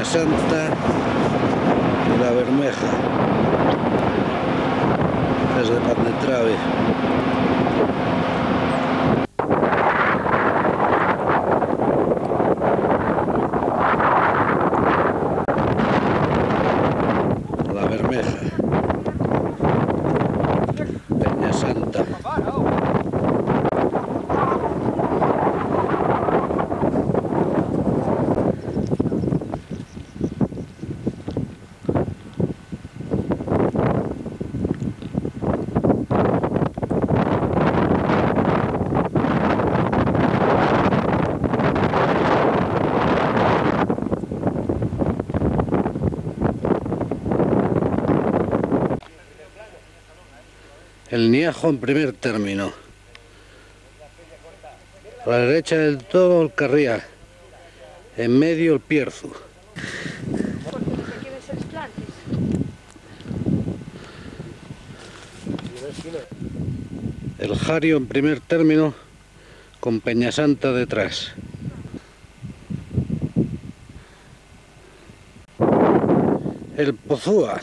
Peñasanta y La Bermeja. Es de Pan de Trave. La Bermeja. Peñasanta. El Niajo en primer término. A la derecha del todo el Carriá. En medio el Pierzu. El Jario en primer término con Peñasanta detrás. El Pozúa.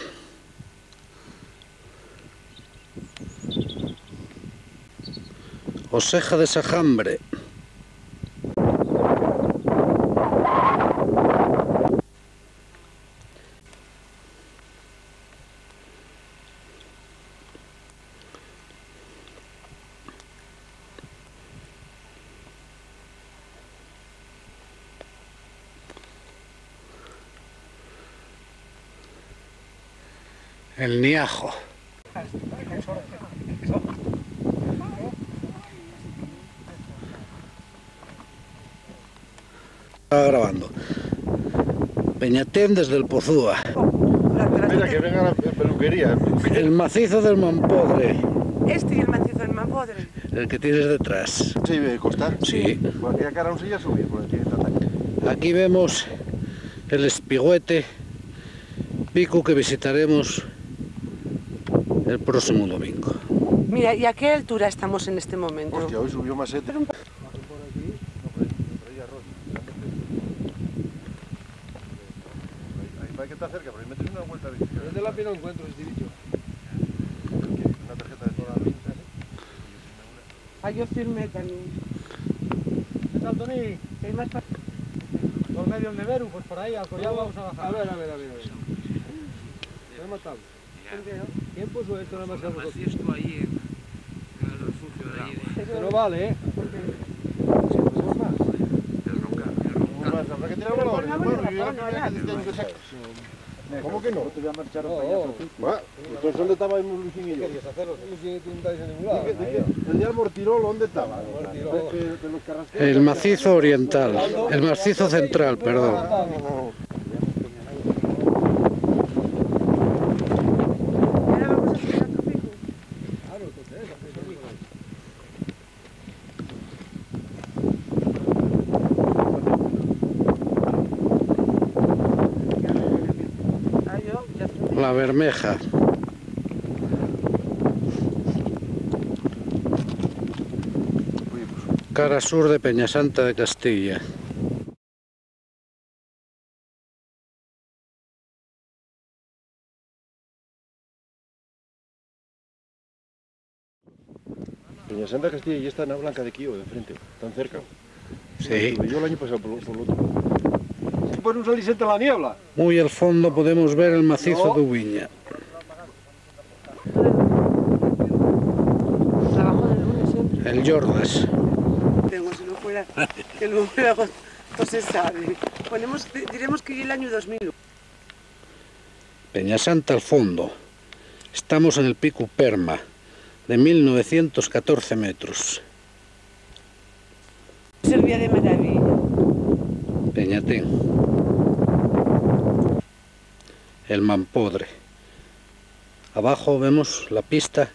Oseja de Sajambre. El Niajo. Estaba grabando. Peñatén desde el Pozúa. Mira que venga la peluquería. El macizo del Mampodre. Este y el macizo del Mampodre. El que tienes detrás. ¿Sí debe costar? Sí. Por aquella cara no se ya subir, porque tiene tanta... Aquí vemos el Espigüete, pico que visitaremos el próximo domingo. Mira, ¿y a qué altura estamos en este momento? Hostia, hoy subió más sete. Hay que estar cerca, pero ahí metes una vuelta de... Desde la pena encuentro este bicho. Una tarjeta de toda la pinta, ¿eh? Ah, yo firmé también. ¿Qué tal, Toni? ¿Qué hay más para...? Por medio de Veru, pues por ahí, al Collado vamos a bajar. A ver. ¿Qué he matado? ¿Quién puso esto nada más que a vosotros? Esto ahí en el refugio de ahí. Pero no vale, ¿eh? Habrá que tirar una hora, ¿cómo que no? Te voy a marchar a Entonces, ¿dónde estaba el Luisín y yo? ¿Querías hacerlo? Luisín, tú no estáis en ningún lado. El día del Mortirol, ¿dónde estaba? El macizo oriental. El macizo central, perdón. La Bermeja. Cara sur de Peñasanta de Castilla. Peñasanta Castilla y esta Ana Blanca de Quío, de frente, tan cerca. Sí. Yo el año pasado por el otro. Pues no salís entre la niebla. Muy al fondo podemos ver el macizo de Ubiña. Trabajo del lunes siempre. El Jordas. Tengo, si no fuera, que luego no se sabe. Diremos que el año 2000. Peñasanta al fondo. Estamos en el pico Perma, de 1914 metros. Servía de maravilla. Peñatén. El Mampodre. Abajo vemos la pista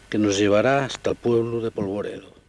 que nos llevará hasta el pueblo de Polvoredo.